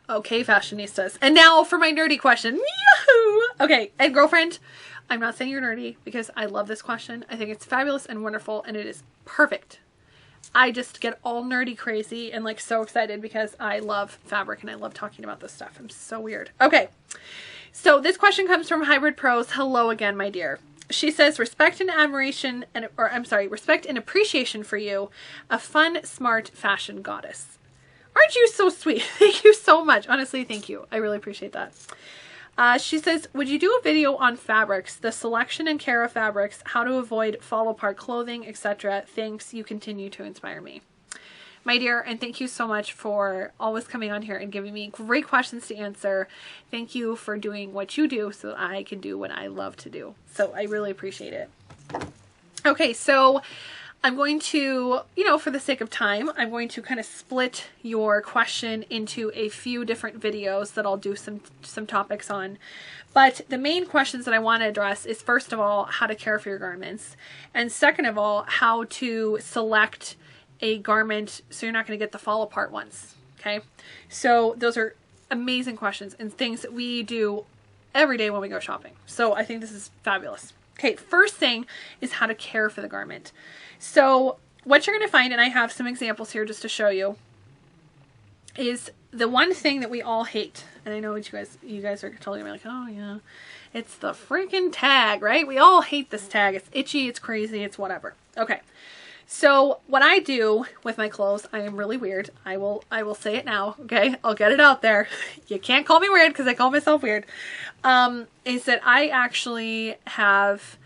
Okay, fashionistas. And now for my nerdy question. Yahoo! Okay, and girlfriend, I'm not saying you're nerdy because I love this question. I think it's fabulous and wonderful and it is perfect. I just get all nerdy crazy and like so excited because I love fabric and I love talking about this stuff. I'm so weird. Okay, so this question comes from Hybrid Pros. Hello again, my dear. She says, respect and admiration, respect and appreciation for you, a fun, smart fashion goddess. Aren't you so sweet? Thank you so much. Honestly, thank you. I really appreciate that. She says, would you do a video on fabrics, the selection and care of fabrics, how to avoid fall apart clothing, etc.? Thanks. You continue to inspire me. My dear, and thank you so much for always coming on here and giving me great questions to answer. Thank you for doing what you do so that I can do what I love to do. So I really appreciate it. Okay, so I'm going to, for the sake of time, I'm going to kind of split your question into a few different videos that I'll do some topics on. But the main questions that I want to address is, first of all, how to care for your garments. And second of all, how to select a garment so you're not going to get the fall apart ones. Okay, so those are amazing questions and things that we do every day when we go shopping. So I think this is fabulous. Okay, first thing is how to care for the garment. So what you're going to find, and I have some examples here just to show you, is the one thing that we all hate. And I know what you guys are totally gonna be like, oh yeah, it's the freaking tag, right? We all hate this tag. It's itchy, it's crazy, it's whatever. Okay. So what I do with my clothes, I am really weird. I will say it now, okay? I'll get it out there. You can't call me weird because I call myself weird. Is that I actually have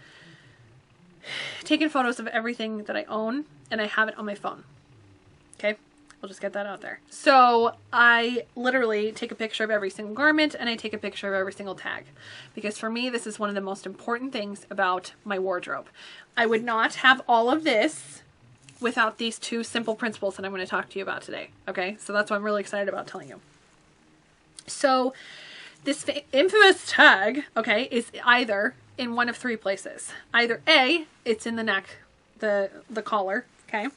taken photos of everything that I own and I have it on my phone. Okay? I'll just get that out there. So I literally take a picture of every single garment and I take a picture of every single tag. Because for me, this is one of the most important things about my wardrobe. I would not have all of this without these two simple principles that I'm going to talk to you about today. Okay, so that's what I'm really excited about telling you. So this infamous tag, okay, is either in one of three places. Either A, it's in the neck, the collar, okay.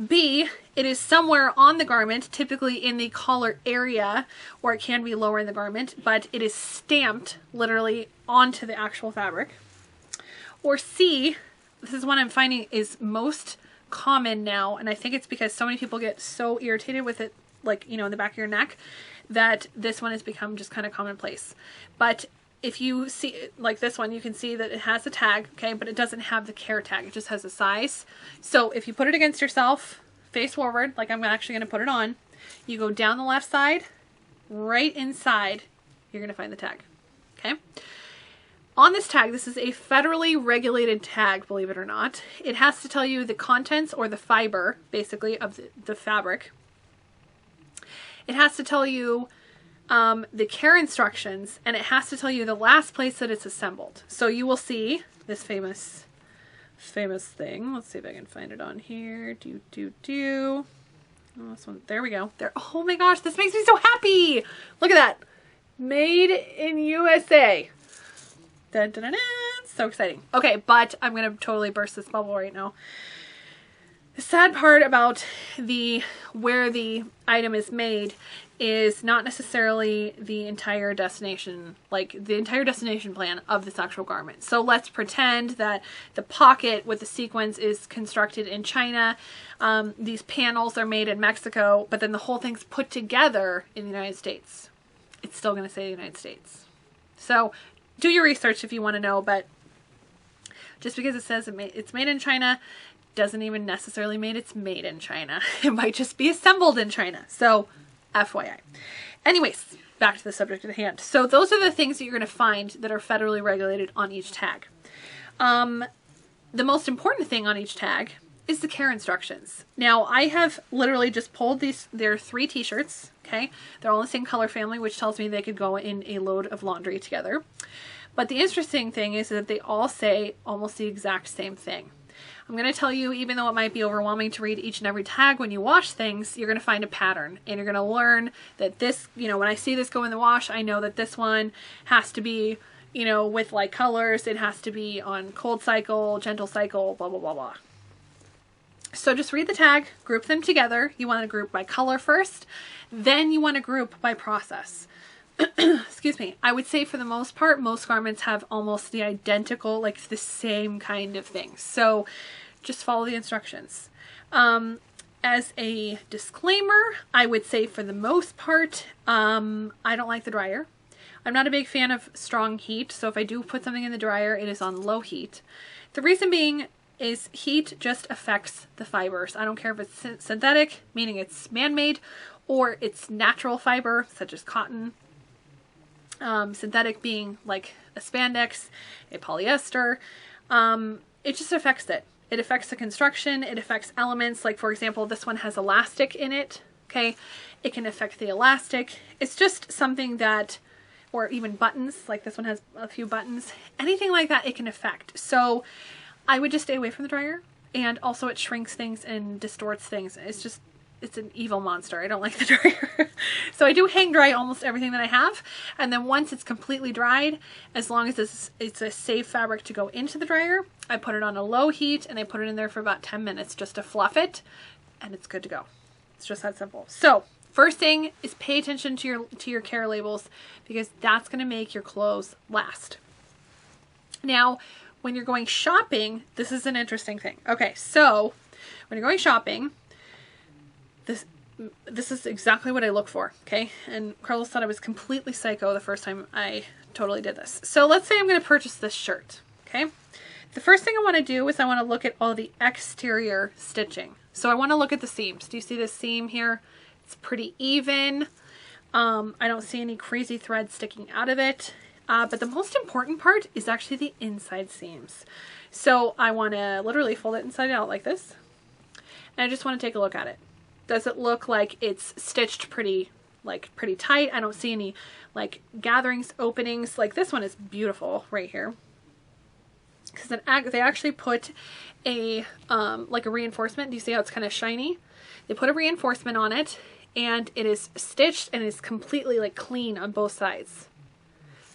B, it is somewhere on the garment, typically in the collar area, or it can be lower in the garment, but it is stamped literally onto the actual fabric. Or C, this is one I'm finding is most common now, and I think it's because so many people get so irritated with it, like, in the back of your neck, that this one has become just kind of commonplace. But if you see, like this one, you can see that it has a tag, okay, but it doesn't have the care tag. It just has a size. So if you put it against yourself, face forward, like I'm actually going to put it on, you go down the left side, right inside, you're going to find the tag, okay? On this tag, this is a federally regulated tag, believe it or not. It has to tell you the contents or the fiber, basically, of the fabric. It has to tell you the care instructions, and it has to tell you the last place that it's assembled. So you will see this famous thing. Let's see if I can find it on here. Oh, this one. There we go. There. Oh my gosh, this makes me so happy. Look at that. Made in USA. Dun, dun, dun, dun. So exciting. Okay, but I'm going to totally burst this bubble right now. The sad part about where the item is made is not necessarily the entire destination, like the entire destination plan of this actual garment. So let's pretend that the pocket with the sequins is constructed in China. These panels are made in Mexico, but then the whole thing's put together in the United States. It's still going to say the United States. So do your research if you want to know, but just because it says it's made in China doesn't even necessarily mean it's made in China. It might just be assembled in China. So FYI. Anyways, back to the subject at hand. So those are the things that you're going to find that are federally regulated on each tag. The most important thing on each tag is the care instructions. Now, I have literally just pulled these. There are 3 t-shirts, okay? They're all in the same color family, which tells me they could go in a load of laundry together. But the interesting thing is that they all say almost the exact same thing. I'm going to tell you, even though it might be overwhelming to read each and every tag when you wash things, you're going to find a pattern. And you're going to learn that this, when I see this go in the wash, I know that this one has to be, with light colors. It has to be on cold cycle, gentle cycle, blah, blah, blah, blah. So just read the tag, group them together. You want to group by color first, Then you want to group by process. Excuse me. I would say for the most part, most garments have almost the identical, like the same kind of thing. So just follow the instructions. As a disclaimer, I would say for the most part, I don't like the dryer. I'm not a big fan of strong heat, so if I do put something in the dryer, it is on low heat. The reason being is heat just affects the fibers. I don't care if it's synthetic, meaning it's man-made, or it's natural fiber, such as cotton. Synthetic being like a spandex, a polyester. It just affects it. It affects the construction. It affects elements. Like, for example, this one has elastic in it. Okay. It can affect the elastic. It's just something that, or even buttons, like this one has a few buttons, anything like that, it can affect. So I would just stay away from the dryer. And also it shrinks things and distorts things. It's an evil monster. I don't like the dryer. So I do hang dry almost everything that I have. And then once it's completely dried, as long as it's a safe fabric to go into the dryer, I put it on a low heat and I put it in there for about 10 minutes just to fluff it, and it's good to go. It's just that simple. So first thing is pay attention to your care labels, because that's going to make your clothes last. Now, when you're going shopping, this is an interesting thing. Okay, so when you're going shopping, this is exactly what I look for, okay? And Carlos thought I was completely psycho the first time I totally did this. So let's say I'm going to purchase this shirt, okay? The first thing I want to do is I want to look at all the exterior stitching. So I want to look at the seams. Do you see this seam here? It's pretty even. I don't see any crazy threads sticking out of it. But the most important part is actually the inside seams. So I want to literally fold it inside out like this. And I just want to take a look at it. Does it look like it's stitched pretty tight? I don't see any like gatherings, openings. Like this one is beautiful right here, because they actually put a like a reinforcement. Do you see how it's kind of shiny? They put a reinforcement on it, and it is stitched and is completely like clean on both sides.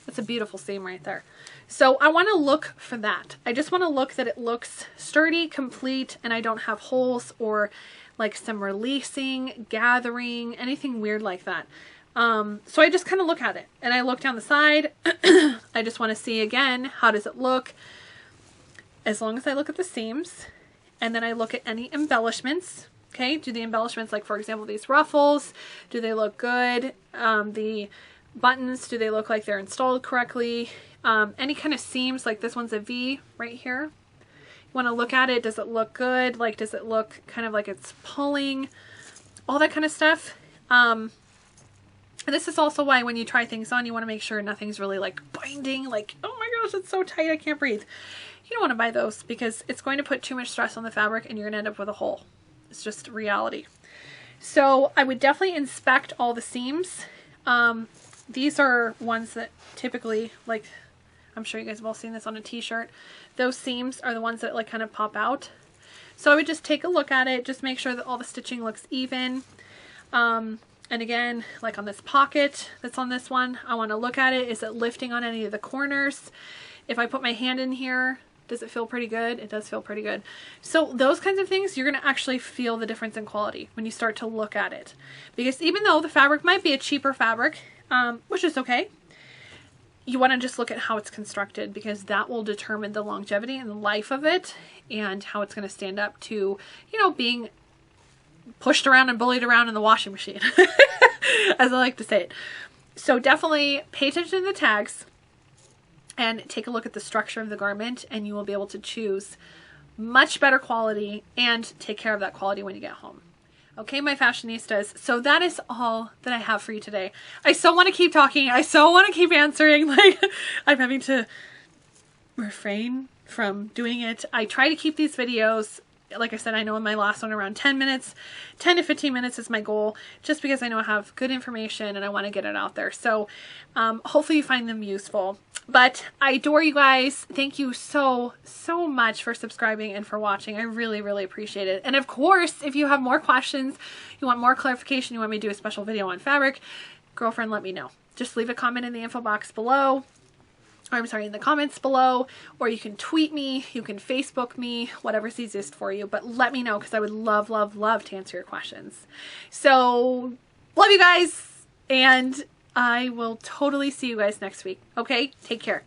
That's a beautiful seam right there. So I want to look for that. I just want to look that it looks sturdy, complete, and I don't have holes or like some releasing, gathering, anything weird like that. So I just kind of look at it, and I look down the side. I just want to see again, how does it look? As long as I look at the seams, and then I look at any embellishments. Okay, do the embellishments, like for example these ruffles, do they look good? The buttons, do they look like they're installed correctly? Any kind of seams, like this one's a V right here. You want to look at it. Does it look good? Like, does it look kind of like it's pulling? All that kind of stuff. And this is also why when you try things on, you want to make sure nothing's really like binding. Like, oh my gosh, it's so tight, I can't breathe. You don't want to buy those, because it's going to put too much stress on the fabric and you're going to end up with a hole. It's just reality. So I would definitely inspect all the seams. These are ones that typically, like, I'm sure you guys have all seen this on a t-shirt. Those seams are the ones that like kind of pop out. So I would just take a look at it, just make sure that all the stitching looks even. And again, like on this pocket that's on this one, I want to look at it. Is it lifting on any of the corners? If I put my hand in here, does it feel pretty good? It does feel pretty good. So those kinds of things, you're going to actually feel the difference in quality when you start to look at it. Because even though the fabric might be a cheaper fabric, which is okay, you want to just look at how it's constructed, because that will determine the longevity and the life of it, and how it's going to stand up to, you know, being pushed around and bullied around in the washing machine, as I like to say it. So definitely pay attention to the tags and take a look at the structure of the garment, and you will be able to choose much better quality and take care of that quality when you get home. Okay, my fashionistas, so that is all that I have for you today. I so want to keep talking. I so want to keep answering. Like, I'm having to refrain from doing it. I try to keep these videos, like I said, I know in my last one around 10 minutes. 10 to 15 minutes is my goal, just because I know I have good information and I want to get it out there. So hopefully you find them useful. But I adore you guys. Thank you so much for subscribing and for watching. I really, really appreciate it. And of course, if you have more questions, you want more clarification, you want me to do a special video on fabric, girlfriend, let me know. Just leave a comment in the info box below. Or I'm sorry, in the comments below, or you can tweet me, you can Facebook me, whatever's easiest for you, but let me know, because I would love to answer your questions. So Love you guys. And I will totally see you guys next week. Okay? Take care.